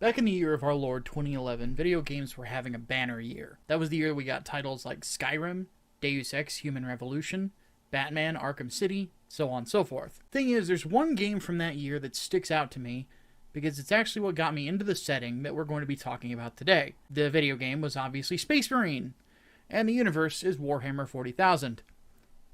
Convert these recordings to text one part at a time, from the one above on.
Back in the year of our Lord 2011, video games were having a banner year. That was the year we got titles like Skyrim, Deus Ex Human Revolution, Batman Arkham City, so on and so forth. Thing is, there's one game from that year that sticks out to me because it's actually what got me into the setting that we're going to be talking about today. The video game was obviously Space Marine, and the universe is Warhammer 40,000.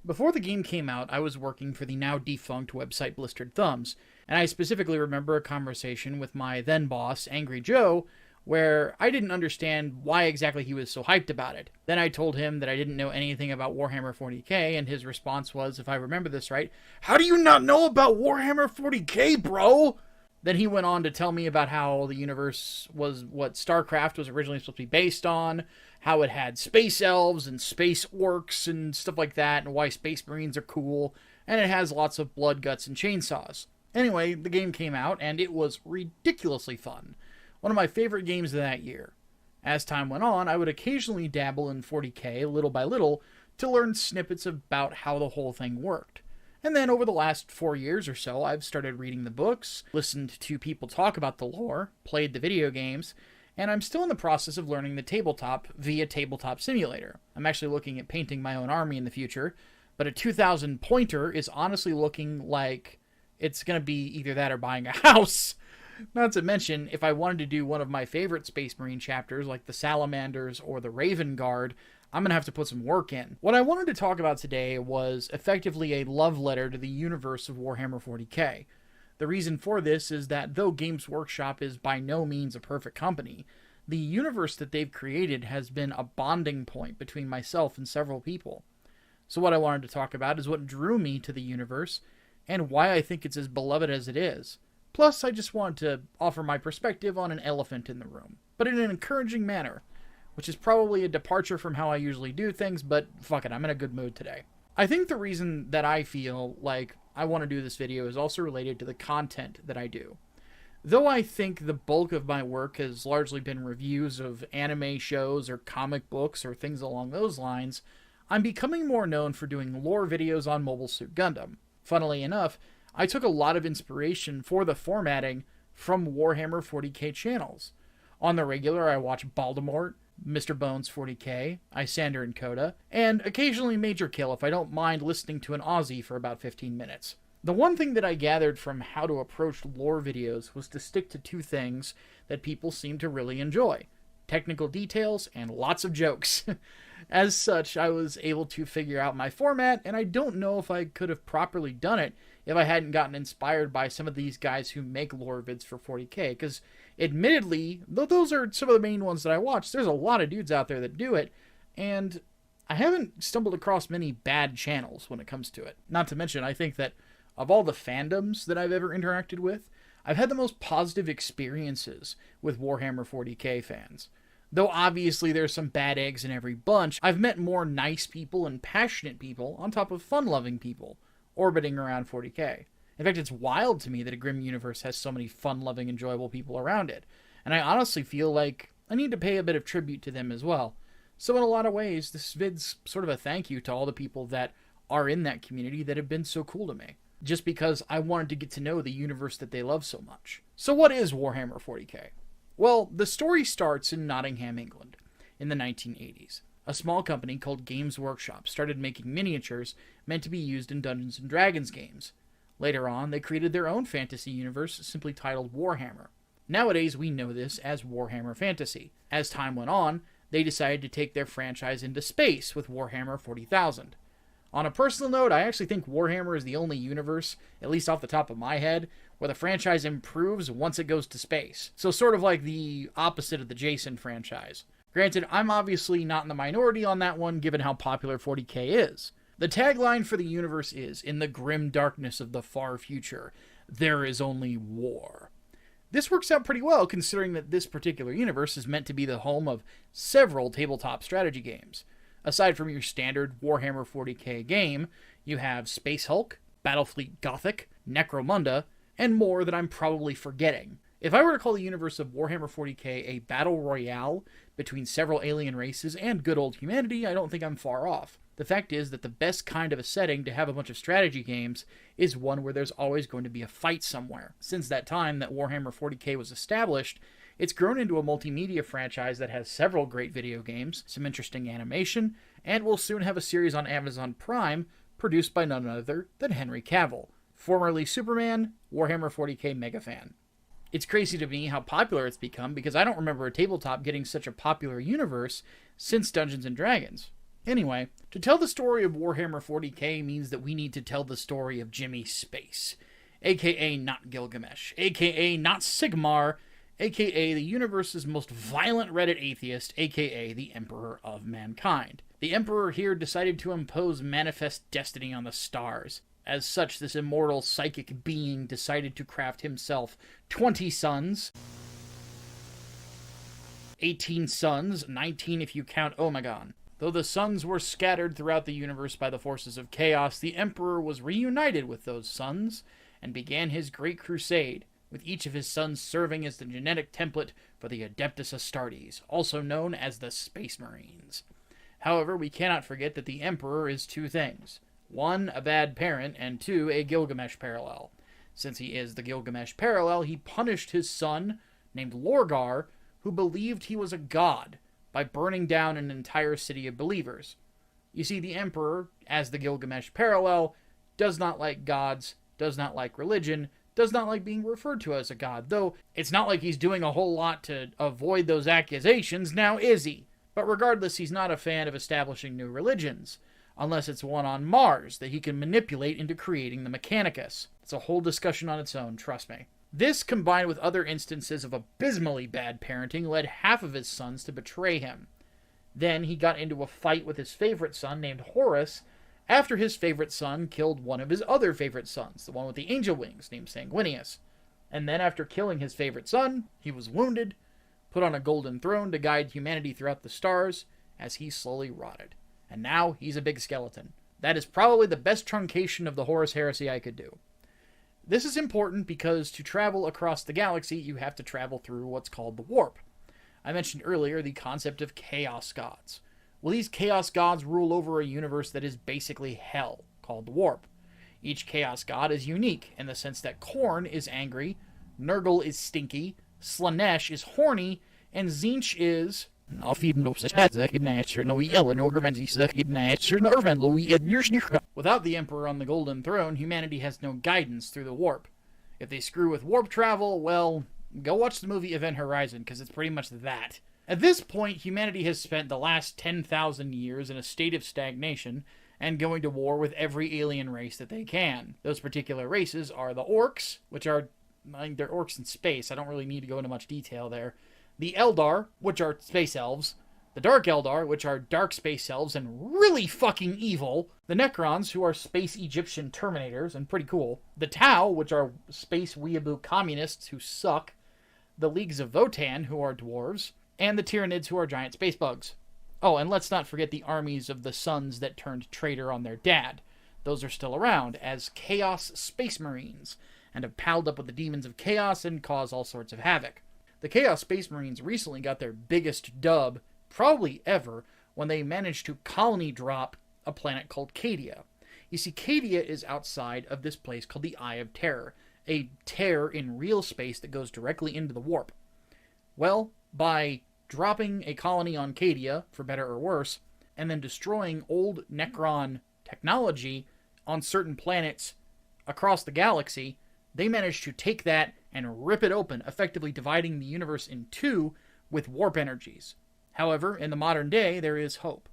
Before the game came out, I was working for the now defunct website Blistered Thumbs, and I specifically remember a conversation with my then boss, Angry Joe, where I didn't understand why exactly he was so hyped about it. Then I told him that I didn't know anything about Warhammer 40k, and his response was, if I remember this right, "How do you not know about Warhammer 40k, bro?" Then he went on to tell me about how the universe was what StarCraft was originally supposed to be based on, how it had space elves and space orcs and stuff like that, and why Space Marines are cool, and it has lots of blood, guts, and chainsaws. Anyway, the game came out, and it was ridiculously fun. One of my favorite games of that year. As time went on, I would occasionally dabble in 40k little by little to learn snippets about how the whole thing worked. And then over the last 4 years or so, I've started reading the books, listened to people talk about the lore, played the video games, and I'm still in the process of learning the tabletop via Tabletop Simulator. I'm actually looking at painting my own army in the future, but a 2,000 pointer is honestly looking like it's going to be either that or buying a house. Not to mention, if I wanted to do one of my favorite Space Marine chapters, like the Salamanders or the Raven Guard, I'm going to have to put some work in. What I wanted to talk about today was effectively a love letter to the universe of Warhammer 40k. The reason for this is that though Games Workshop is by no means a perfect company, the universe that they've created has been a bonding point between myself and several people. So what I wanted to talk about is what drew me to the universe and why I think it's as beloved as it is. Plus, I just wanted to offer my perspective on an elephant in the room, but in an encouraging manner, which is probably a departure from how I usually do things, but fuck it, I'm in a good mood today. I think the reason that I feel like I want to do this video is also related to the content that I do. Though I think the bulk of my work has largely been reviews of anime shows or comic books or things along those lines, I'm becoming more known for doing lore videos on Mobile Suit Gundam. Funnily enough, I took a lot of inspiration for the formatting from Warhammer 40k channels. On the regular, I watch Baldemort, Mr. Bones 40k, Isander and Coda, and occasionally Major Kill if I don't mind listening to an Aussie for about 15 minutes. The one thing that I gathered from how to approach lore videos was to stick to two things that people seem to really enjoy: technical details and lots of jokes. As such, I was able to figure out my format, and I don't know if I could have properly done it if I hadn't gotten inspired by some of these guys who make lore vids for 40k, because admittedly, though those are some of the main ones that I watch, there's a lot of dudes out there that do it, and I haven't stumbled across many bad channels when it comes to it. Not to mention, I think that of all the fandoms that I've ever interacted with, I've had the most positive experiences with Warhammer 40k fans. Though obviously there's some bad eggs in every bunch, I've met more nice people and passionate people on top of fun-loving people orbiting around 40k. In fact, it's wild to me that a Grim universe has so many fun-loving, enjoyable people around it, and I honestly feel like I need to pay a bit of tribute to them as well. So in a lot of ways, this vid's sort of a thank you to all the people that are in that community that have been so cool to me, just because I wanted to get to know the universe that they love so much. So what is Warhammer 40k? Well, the story starts in Nottingham, England, in the 1980s. A small company called Games Workshop started making miniatures meant to be used in Dungeons & Dragons games. Later on, they created their own fantasy universe simply titled Warhammer. Nowadays, we know this as Warhammer Fantasy. As time went on, they decided to take their franchise into space with Warhammer 40,000. On a personal note, I actually think Warhammer is the only universe, at least off the top of my head, where the franchise improves once it goes to space. So sort of like the opposite of the Jason franchise. Granted, I'm obviously not in the minority on that one, given how popular 40k is. The tagline for the universe is, "In the grim darkness of the far future, there is only war." This works out pretty well, considering that this particular universe is meant to be the home of several tabletop strategy games. Aside from your standard Warhammer 40k game, you have Space Hulk, Battlefleet Gothic, Necromunda, and more that I'm probably forgetting. If I were to call the universe of Warhammer 40k a battle royale between several alien races and good old humanity, I don't think I'm far off. The fact is that the best kind of a setting to have a bunch of strategy games is one where there's always going to be a fight somewhere. Since that time that Warhammer 40k was established, It's grown into a multimedia franchise that has several great video games, some interesting animation, and will soon have a series on Amazon Prime produced by none other than Henry Cavill, formerly Superman, Warhammer 40k mega fan. It's crazy to me how popular it's become because I don't remember a tabletop getting such a popular universe since Dungeons & Dragons. Anyway, to tell the story of Warhammer 40k means that we need to tell the story of Jimmy Space, aka not Gilgamesh, aka not Sigmar, aka the universe's most violent Reddit atheist, aka the Emperor of Mankind. The Emperor here decided to impose manifest destiny on the stars. As such, this immortal psychic being decided to craft himself 20 sons, 18 sons, 19 if you count Omegon. Though the sons were scattered throughout the universe by the forces of chaos, the Emperor was reunited with those sons and began his great crusade, with each of his sons serving as the genetic template for the Adeptus Astartes, also known as the Space Marines. However, we cannot forget that the Emperor is two things. 1, a bad parent, and 2, a Gilgamesh parallel. Since he is the Gilgamesh parallel, he punished his son, named Lorgar, who believed he was a god, by burning down an entire city of believers. You see, the Emperor, as the Gilgamesh parallel, does not like gods, does not like religion, does not like being referred to as a god, though it's not like he's doing a whole lot to avoid those accusations, now is he? But regardless, he's not a fan of establishing new religions, unless it's one on Mars that he can manipulate into creating the Mechanicus. It's a whole discussion on its own, trust me. This, combined with other instances of abysmally bad parenting, led half of his sons to betray him. Then he got into a fight with his favorite son named Horus, after his favorite son killed one of his other favorite sons, the one with the angel wings, named Sanguinius. And then after killing his favorite son, he was wounded, put on a golden throne to guide humanity throughout the stars, as he slowly rotted. And now he's a big skeleton. That is probably the best truncation of the Horus Heresy I could do. This is important because to travel across the galaxy, you have to travel through what's called the warp. I mentioned earlier the concept of chaos gods. Well, these chaos gods rule over a universe that is basically hell, called the warp. Each chaos god is unique in the sense that Khorne is angry, Nurgle is stinky, Slanesh is horny, and Tzeentch is... Without the Emperor on the Golden Throne, humanity has no guidance through the warp. If they screw with warp travel, well, go watch the movie Event Horizon, because it's pretty much that. At this point, humanity has spent the last 10,000 years in a state of stagnation, and going to war with every alien race that they can. Those particular races are the Orcs, which are... they're orcs in space, I don't really need to go into much detail there. The Eldar, which are space elves, the Dark Eldar, which are dark space elves and really fucking evil, the Necrons, who are space Egyptian Terminators and pretty cool, the Tau, which are space weeaboo communists who suck, the Leagues of Votann, who are dwarves, and the Tyranids, who are giant space bugs. Oh, and let's not forget the armies of the sons that turned traitor on their dad. Those are still around as Chaos Space Marines, and have palled up with the demons of chaos and cause all sorts of havoc. The Chaos Space Marines recently got their biggest dub, probably ever, when they managed to colony drop a planet called Cadia. You see, Cadia is outside of this place called the Eye of Terror, a tear in real space that goes directly into the warp. Well, by dropping a colony on Cadia, for better or worse, and then destroying old Necron technology on certain planets across the galaxy, they managed to take that and rip it open, effectively dividing the universe in two with warp energies. However, in the modern day, there is hope.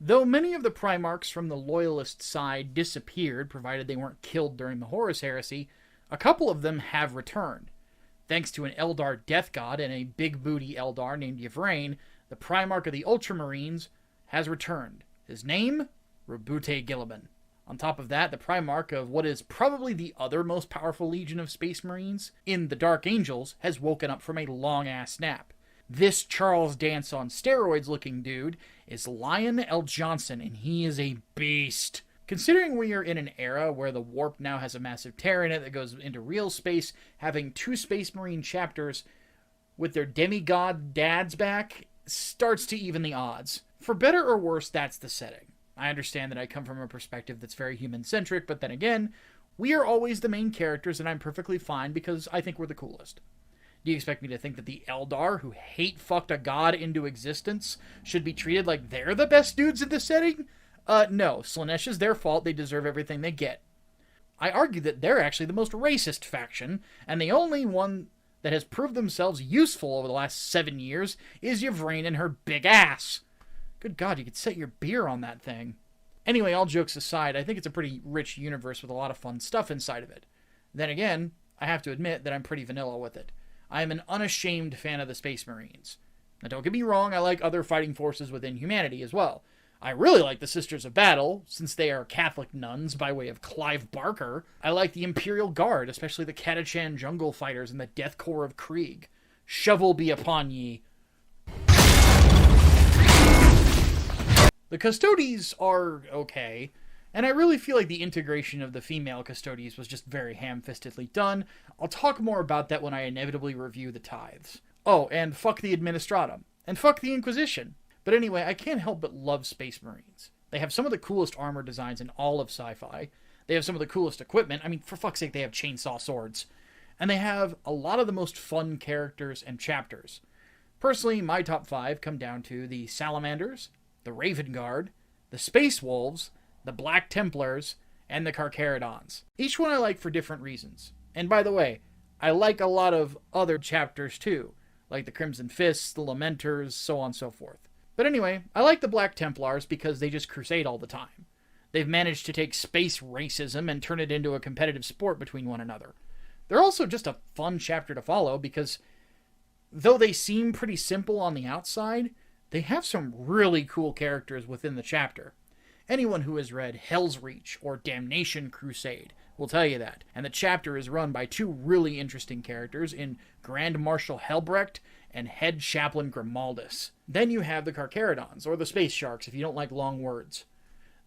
Though many of the Primarchs from the Loyalist side disappeared, provided they weren't killed during the Horus Heresy, a couple of them have returned. Thanks to an Eldar death god and a big booty Eldar named Yvraine, the Primarch of the Ultramarines has returned. His name? Rabute Gilliban. On top of that, the Primarch of what is probably the other most powerful legion of Space Marines, in the Dark Angels, has woken up from a long-ass nap. This Charles Dance on steroids looking dude is Lion L. Johnson, and he is a beast. Considering we are in an era where the warp now has a massive tear in it that goes into real space, having 2 Space Marine chapters with their demigod dads back starts to even the odds. For better or worse, that's the setting. I understand that I come from a perspective that's very human-centric, but then again, we are always the main characters, and I'm perfectly fine because I think we're the coolest. Do you expect me to think that the Eldar, who hate-fucked a god into existence, should be treated like they're the best dudes in the setting? No. Slaanesh is their fault. They deserve everything they get. I argue that they're actually the most racist faction, and the only one that has proved themselves useful over the last 7 years is Yvraine and her big ass. Good God, you could set your beer on that thing. Anyway, all jokes aside, I think it's a pretty rich universe with a lot of fun stuff inside of it. Then again, I have to admit that I'm pretty vanilla with it. I am an unashamed fan of the Space Marines. Now don't get me wrong, I like other fighting forces within humanity as well. I really like the Sisters of Battle, since they are Catholic nuns by way of Clive Barker. I like the Imperial Guard, especially the Catachan Jungle Fighters and the Death Corps of Krieg. Shovel be upon ye. The Custodes are okay, and I really feel like the integration of the female Custodes was just very ham-fistedly done. I'll talk more about that when I inevitably review the Tithes. Oh, and fuck the Administratum. And fuck the Inquisition. But anyway, I can't help but love Space Marines. They have some of the coolest armor designs in all of sci-fi. They have some of the coolest equipment. I mean, for fuck's sake, they have chainsaw swords. And they have a lot of the most fun characters and chapters. Personally, my top 5 come down to the Salamanders, the Raven Guard, the Space Wolves, the Black Templars, and the Carcharodons. Each one I like for different reasons. And by the way, I like a lot of other chapters too, like the Crimson Fists, the Lamenters, so on and so forth. But anyway, I like the Black Templars because they just crusade all the time. They've managed to take space racism and turn it into a competitive sport between one another. They're also just a fun chapter to follow because, though they seem pretty simple on the outside, they have some really cool characters within the chapter. Anyone who has read Hell's Reach or Damnation Crusade will tell you that. And the chapter is run by 2 really interesting characters in Grand Marshal Helbrecht and Head Chaplain Grimaldus. Then you have the Carcharodons, or the Space Sharks if you don't like long words.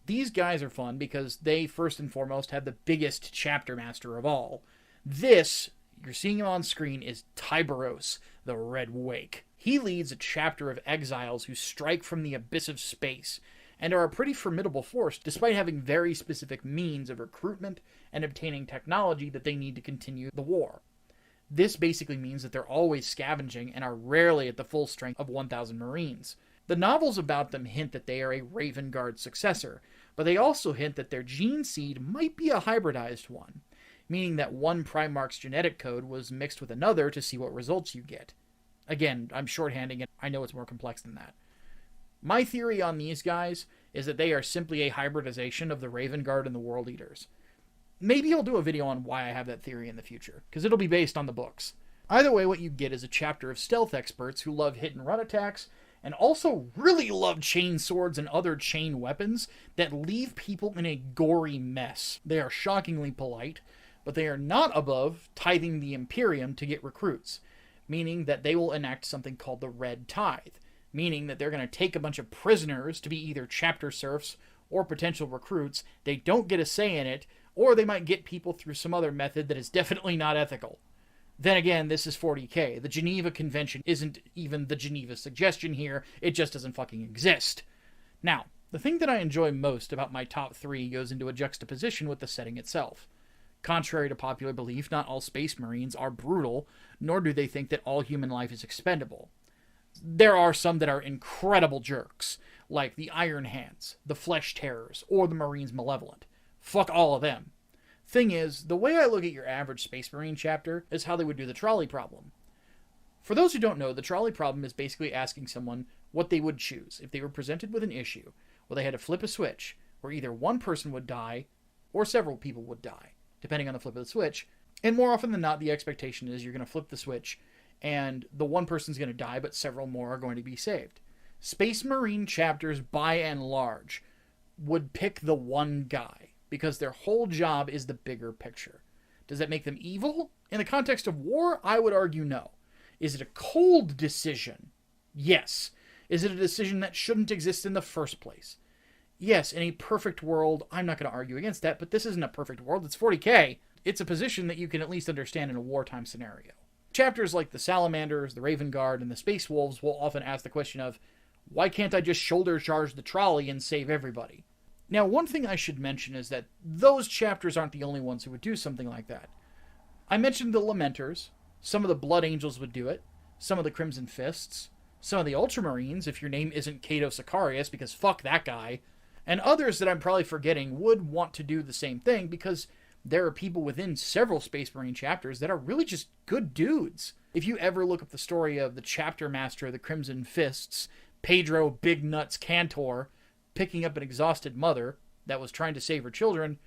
These guys are fun because they, first and foremost, have the biggest chapter master of all. This, you're seeing him on screen, is Tyberos, the Red Wake. He leads a chapter of exiles who strike from the abyss of space, and are a pretty formidable force despite having very specific means of recruitment and obtaining technology that they need to continue the war. This basically means that they're always scavenging and are rarely at the full strength of 1,000 Marines. The novels about them hint that they are a Raven Guard successor, but they also hint that their gene seed might be a hybridized one, meaning that one Primarch's genetic code was mixed with another to see what results you get. Again, I'm shorthanding it. I know it's more complex than that. My theory on these guys is that they are simply a hybridization of the Raven Guard and the World Eaters. Maybe I'll do a video on why I have that theory in the future, because it'll be based on the books. Either way, what you get is a chapter of stealth experts who love hit-and-run attacks, and also really love chain swords and other chain weapons that leave people in a gory mess. They are shockingly polite, but they are not above tithing the Imperium to get recruits, meaning that they will enact something called the Red Tithe, meaning that they're going to take a bunch of prisoners to be either chapter serfs or potential recruits. They don't get a say in it, or they might get people through some other method that is definitely not ethical. Then again, this is 40k. The Geneva Convention isn't even the Geneva Suggestion here, it just doesn't fucking exist. Now, the thing that I enjoy most about my top 3 goes into a juxtaposition with the setting itself. Contrary to popular belief, not all Space Marines are brutal, nor do they think that all human life is expendable. There are some that are incredible jerks, like the Iron Hands, the Flesh Terrors, or the Marines Malevolent. Fuck all of them. Thing is, the way I look at your average Space Marine chapter is how they would do the trolley problem. For those who don't know, the trolley problem is basically asking someone what they would choose if they were presented with an issue where they had to flip a switch, where either one person would die or several people would die, depending on the flip of the switch. And more often than not, the expectation is you're going to flip the switch and the one person's going to die, but several more are going to be saved. Space Marine chapters, by and large, would pick the one guy, because their whole job is the bigger picture. Does that make them evil? In the context of war, I would argue no. Is it a cold decision? Yes. Is it a decision that shouldn't exist in the first place? Yes, in a perfect world, I'm not going to argue against that, but this isn't a perfect world, it's 40k. It's a position that you can at least understand in a wartime scenario. Chapters like the Salamanders, the Raven Guard, and the Space Wolves will often ask the question of, why can't I just shoulder charge the trolley and save everybody? Now, one thing I should mention is that those chapters aren't the only ones who would do something like that. I mentioned the Lamenters, Some of the Blood Angels would do it. Some of the Crimson Fists. Some of the Ultramarines, if your name isn't Cato Sicarius, because fuck that guy. And others that I'm probably forgetting would want to do the same thing, because there are people within several Space Marine chapters that are really just good dudes. If you ever look up the story of the chapter master of the Crimson Fists, Pedro Big Nuts Cantor, picking up an exhausted mother that was trying to save her children,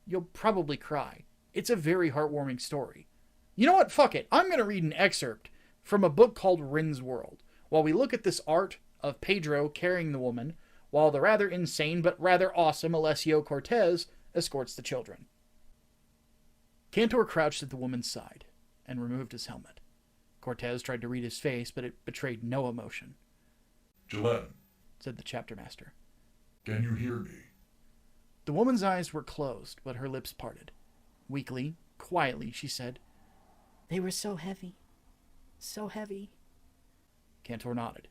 you'll probably cry. It's a very heartwarming story. You know what? Fuck it. I'm going to read an excerpt from a book called Rin's World, while we look at this art of Pedro carrying the woman, while the rather insane but rather awesome Alessio Cortez escorts the children. Cantor crouched at the woman's side and removed his helmet. Cortez tried to read his face, but it betrayed no emotion. "Gillen," said the chapter master. "Can you hear me?" The woman's eyes were closed, but her lips parted. Weakly, quietly, she said, "They were so heavy. So heavy." Cantor nodded.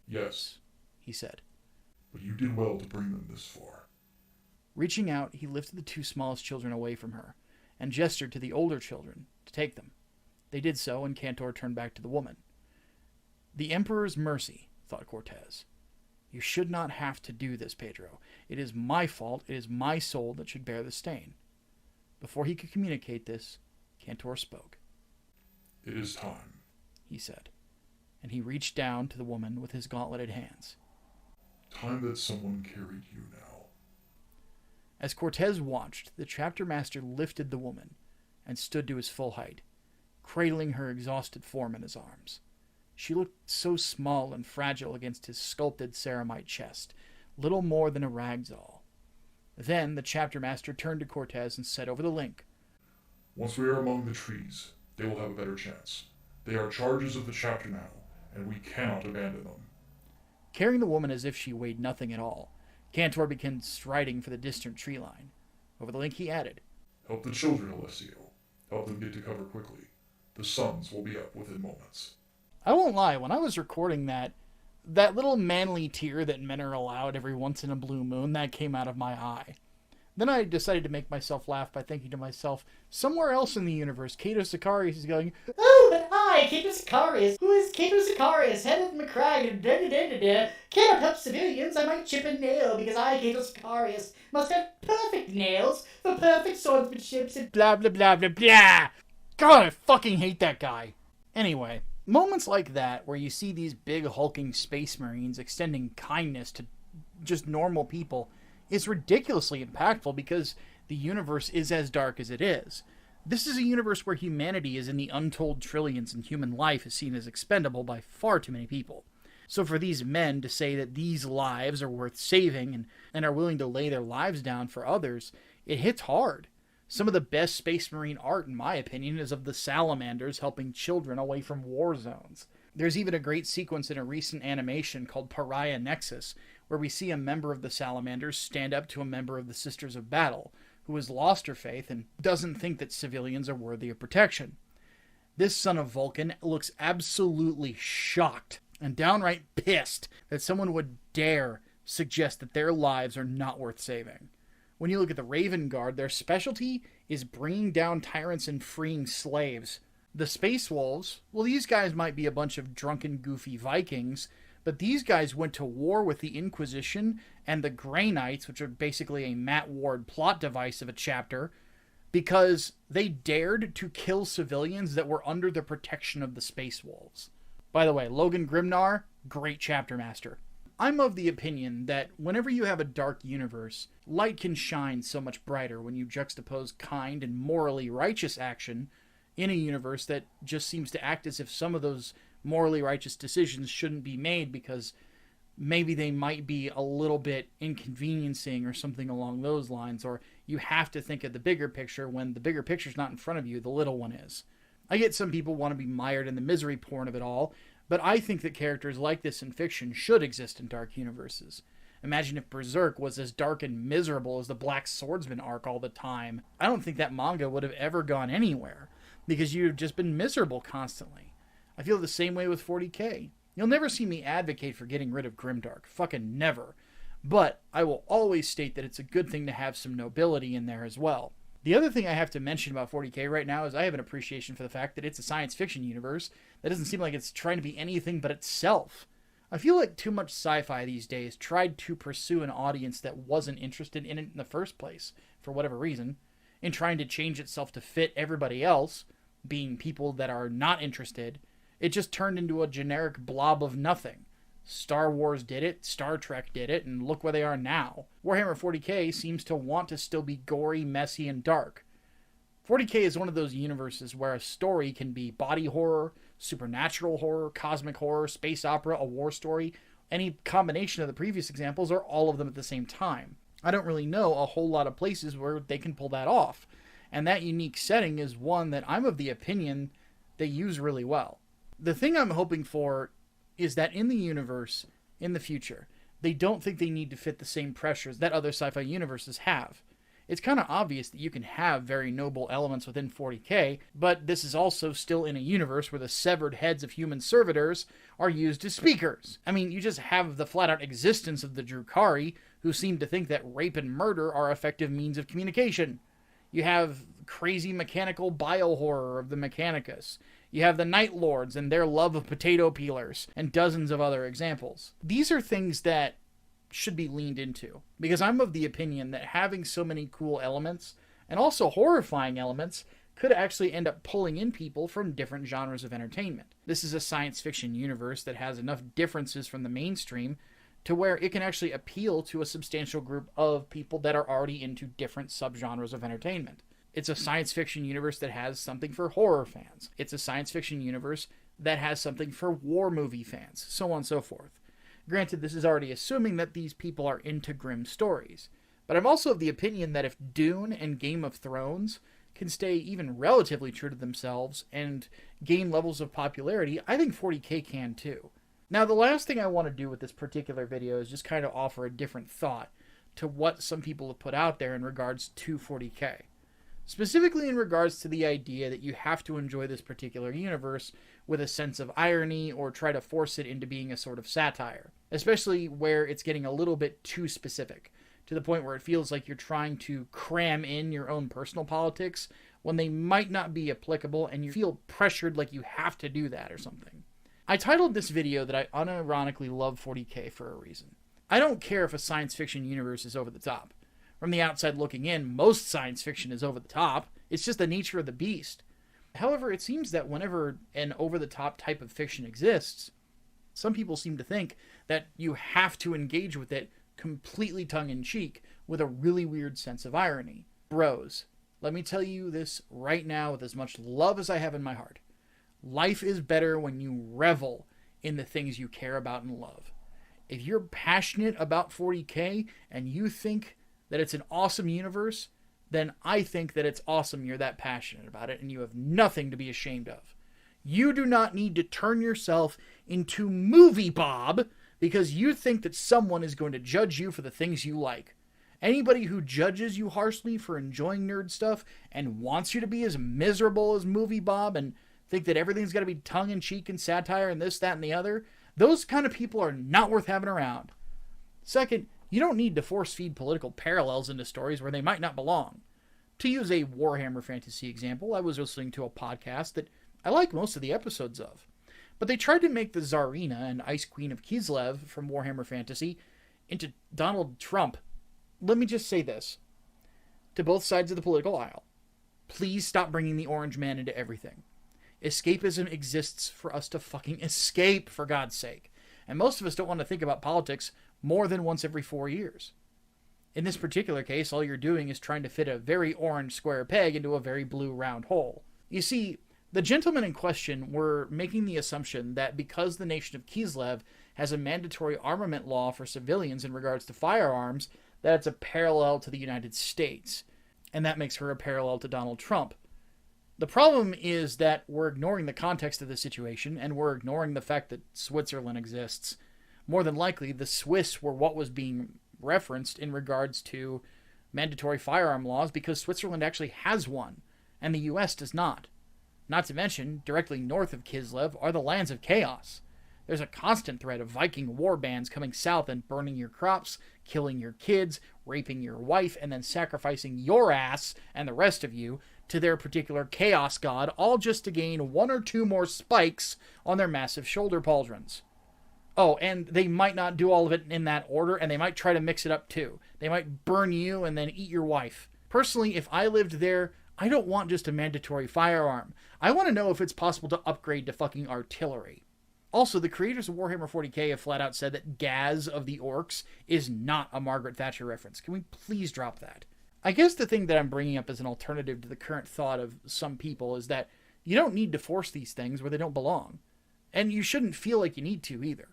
"Yes," he said. "But you did well to bring them this far." Reaching out, he lifted the two smallest children away from her and gestured to the older children to take them. They did so, and Cantor turned back to the woman. "The Emperor's mercy," thought Cortez. "You should not have to do this, Pedro. It is my fault. It is my soul that should bear the stain." Before he could communicate this, Cantor spoke. "It is time," he said, and he reached down to the woman with his gauntleted hands. "Time that someone carried you now." As Cortez watched, the chapter master lifted the woman and stood to his full height, cradling her exhausted form in his arms. She looked so small and fragile against his sculpted ceramite chest, little more than a rag doll. Then the chapter master turned to Cortez and said over the link, "Once we are among the trees, they will have a better chance. They are charges of the chapter now, and we cannot abandon them." Carrying the woman as if she weighed nothing at all, Cantor began striding for the distant tree line. Over the link he added, "Help the children, Alessio. Help them get to cover quickly. The suns will be up within moments." I won't lie, when I was recording that little manly tear that men are allowed every once in a blue moon, that came out of my eye. Then I decided to make myself laugh by thinking to myself, somewhere else in the universe, Cato Sicarius is going, "Oh, but I, Cato Sicarius, who is Cato Sicarius, head of McCrag, cannot help civilians. I might chip a nail because I, Cato Sicarius, must have perfect nails for perfect swordsmanship and blah, blah, blah, blah, blah." God, I fucking hate that guy. Anyway, moments like that, where you see these big hulking space marines extending kindness to just normal people, is ridiculously impactful because the universe is as dark as it is. This is a universe where humanity is in the untold trillions and human life is seen as expendable by far too many people. So for these men to say that these lives are worth saving and are willing to lay their lives down for others, it hits hard. Some of the best Space Marine art, in my opinion, is of the salamanders helping children away from war zones. There's even a great sequence in a recent animation called Pariah Nexus, where we see a member of the salamanders stand up to a member of the Sisters of Battle, who has lost her faith and doesn't think that civilians are worthy of protection. This son of Vulcan looks absolutely shocked and downright pissed that someone would dare suggest that their lives are not worth saving. When you look at the Raven Guard, their specialty is bringing down tyrants and freeing slaves. The Space Wolves, well, these guys might be a bunch of drunken, goofy Vikings, but these guys went to war with the Inquisition and the Grey Knights, which are basically a Matt Ward plot device of a chapter, because they dared to kill civilians that were under the protection of the Space Wolves. By the way, Logan Grimnar, great chapter master. I'm of the opinion that whenever you have a dark universe, light can shine so much brighter when you juxtapose kind and morally righteous action in a universe that just seems to act as if some of those morally righteous decisions shouldn't be made because maybe they might be a little bit inconveniencing or something along those lines, or you have to think of the bigger picture when the bigger picture's not in front of you, the little one is. I get some people want to be mired in the misery porn of it all, but I think that characters like this in fiction should exist in dark universes. Imagine if Berserk was as dark and miserable as the Black Swordsman arc all the time. I don't think that manga would have ever gone anywhere, because you'd have just been miserable constantly. I feel the same way with 40k. You'll never see me advocate for getting rid of Grimdark. Fucking never. But I will always state that it's a good thing to have some nobility in there as well. The other thing I have to mention about 40K right now is I have an appreciation for the fact that it's a science fiction universe that doesn't seem like it's trying to be anything but itself. I feel like too much sci-fi these days tried to pursue an audience that wasn't interested in it in the first place, for whatever reason, in trying to change itself to fit everybody else, being people that are not interested. It just turned into a generic blob of nothing. Star Wars did it, Star Trek did it, and look where they are now. Warhammer 40K seems to want to still be gory, messy, and dark. 40K is one of those universes where a story can be body horror, supernatural horror, cosmic horror, space opera, a war story, any combination of the previous examples, or all of them at the same time. I don't really know a whole lot of places where they can pull that off, and that unique setting is one that I'm of the opinion they use really well. The thing I'm hoping for is that in the universe, in the future, they don't think they need to fit the same pressures that other sci-fi universes have. It's kind of obvious that you can have very noble elements within 40K, but this is also still in a universe where the severed heads of human servitors are used as speakers. I mean, you just have the flat-out existence of the Drukhari, who seem to think that rape and murder are effective means of communication. You have crazy mechanical bio-horror of the Mechanicus. You have the Night Lords and their love of potato peelers, and dozens of other examples. These are things that should be leaned into, because I'm of the opinion that having so many cool elements, and also horrifying elements, could actually end up pulling in people from different genres of entertainment. This is a science fiction universe that has enough differences from the mainstream to where it can actually appeal to a substantial group of people that are already into different subgenres of entertainment. It's a science fiction universe that has something for horror fans. It's a science fiction universe that has something for war movie fans, so on and so forth. Granted, this is already assuming that these people are into grim stories, but I'm also of the opinion that if Dune and Game of Thrones can stay even relatively true to themselves and gain levels of popularity, I think 40K can too. Now, the last thing I want to do with this particular video is just kind of offer a different thought to what some people have put out there in regards to 40K. Specifically in regards to the idea that you have to enjoy this particular universe with a sense of irony or try to force it into being a sort of satire. Especially where it's getting a little bit too specific, to the point where it feels like you're trying to cram in your own personal politics when they might not be applicable and you feel pressured like you have to do that or something. I titled this video that I unironically love 40K for a reason. I don't care if a science fiction universe is over the top. From the outside looking in, most science fiction is over the top. It's just the nature of the beast. However, it seems that whenever an over-the-top type of fiction exists, some people seem to think that you have to engage with it completely tongue-in-cheek with a really weird sense of irony. Bros, let me tell you this right now with as much love as I have in my heart. Life is better when you revel in the things you care about and love. If you're passionate about 40K and you think that it's an awesome universe, then I think that it's awesome you're that passionate about it and you have nothing to be ashamed of. You do not need to turn yourself into Movie Bob because you think that someone is going to judge you for the things you like. Anybody who judges you harshly for enjoying nerd stuff and wants you to be as miserable as Movie Bob and think that everything's got to be tongue-in-cheek and satire and this, that, and the other, those kind of people are not worth having around. Second, you don't need to force-feed political parallels into stories where they might not belong. To use a Warhammer fantasy example, I was listening to a podcast that I like most of the episodes of, but they tried to make the Tsarina and Ice Queen of Kislev from Warhammer Fantasy into Donald Trump. Let me just say this, to both sides of the political aisle. Please stop bringing the Orange Man into everything. Escapism exists for us to fucking escape, for God's sake. And most of us don't want to think about politics more than once every 4 years. In this particular case, all you're doing is trying to fit a very orange square peg into a very blue round hole. You see, the gentlemen in question were making the assumption that because the nation of Kislev has a mandatory armament law for civilians in regards to firearms, that it's a parallel to the United States. And that makes her a parallel to Donald Trump. The problem is that we're ignoring the context of the situation, and we're ignoring the fact that Switzerland exists. More than likely, the Swiss were what was being referenced in regards to mandatory firearm laws because Switzerland actually has one, and the US does not. Not to mention, directly north of Kislev are the lands of chaos. There's a constant threat of Viking war bands coming south and burning your crops, killing your kids, raping your wife, and then sacrificing your ass and the rest of you to their particular chaos god, all just to gain 1 or 2 more spikes on their massive shoulder pauldrons. Oh, and they might not do all of it in that order, and they might try to mix it up too. They might burn you and then eat your wife. Personally, if I lived there, I don't want just a mandatory firearm. I want to know if it's possible to upgrade to fucking artillery. Also, the creators of Warhammer 40k have flat out said that Gaz of the Orcs is not a Margaret Thatcher reference. Can we please drop that? I guess the thing that I'm bringing up as an alternative to the current thought of some people is that you don't need to force these things where they don't belong. And you shouldn't feel like you need to either.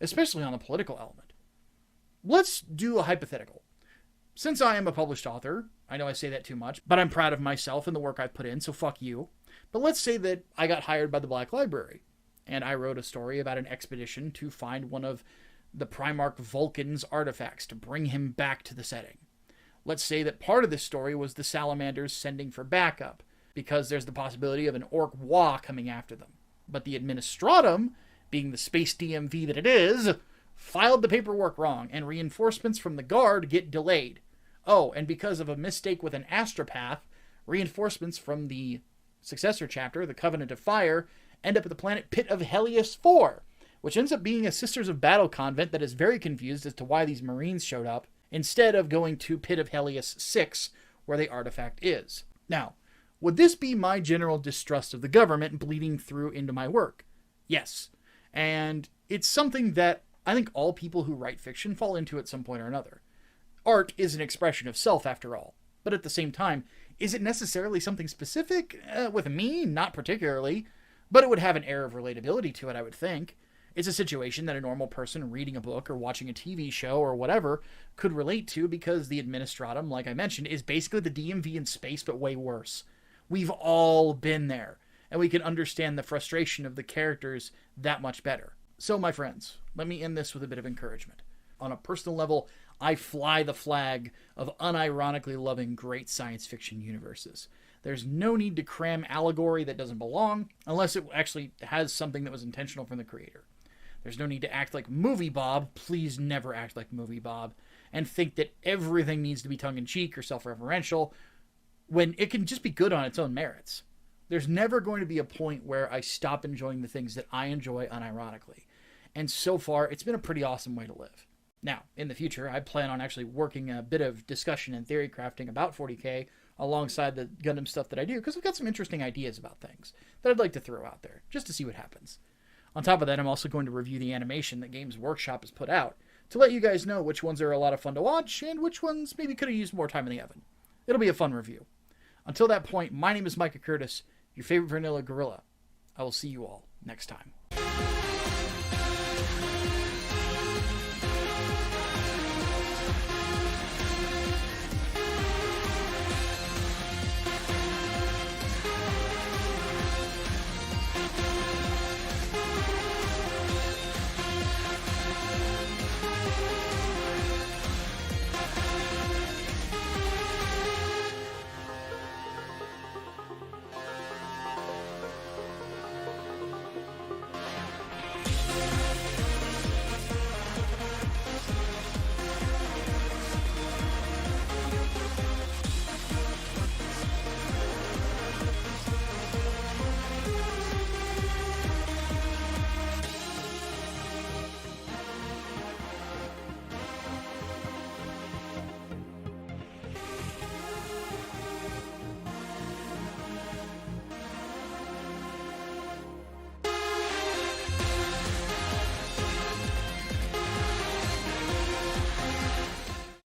Especially on the political element. Let's do a hypothetical. Since I am a published author, I know I say that too much, but I'm proud of myself and the work I've put in, so fuck you. But let's say that I got hired by the Black Library, and I wrote a story about an expedition to find one of the Primarch Vulcan's artifacts to bring him back to the setting. Let's say that part of this story was the Salamanders sending for backup, because there's the possibility of an Orc Wa coming after them. But the Administratum, being the space DMV that it is, filed the paperwork wrong, and reinforcements from the Guard get delayed. Oh, and because of a mistake with an astropath, reinforcements from the successor chapter, the Covenant of Fire, end up at the planet Pit of Helios 4, which ends up being a Sisters of Battle convent that is very confused as to why these Marines showed up, instead of going to Pit of Helios 6, where the artifact is. Now, would this be my general distrust of the government bleeding through into my work? Yes. And it's something that I think all people who write fiction fall into at some point or another. Art is an expression of self, after all. But at the same time, is it necessarily something specific? With me, not particularly. But it would have an air of relatability to it, I would think. It's a situation that a normal person reading a book or watching a TV show or whatever could relate to, because the Administratum, like I mentioned, is basically the DMV in space, but way worse. We've all been there, and we can understand the frustration of the characters that much better. So, my friends, let me end this with a bit of encouragement. On a personal level, I fly the flag of unironically loving great science fiction universes. There's no need to cram allegory that doesn't belong, unless it actually has something that was intentional from the creator. There's no need to act like Movie Bob, please never act like Movie Bob, and think that everything needs to be tongue-in-cheek or self-referential, when it can just be good on its own merits. There's never going to be a point where I stop enjoying the things that I enjoy unironically. And so far, it's been a pretty awesome way to live. Now, in the future, I plan on actually working a bit of discussion and theory crafting about 40k alongside the Gundam stuff that I do, because I've got some interesting ideas about things that I'd like to throw out there, just to see what happens. On top of that, I'm also going to review the animation that Games Workshop has put out, to let you guys know which ones are a lot of fun to watch, and which ones maybe could have used more time in the oven. It'll be a fun review. Until that point, my name is Micah Curtis, your favorite vanilla gorilla. I will see you all next time.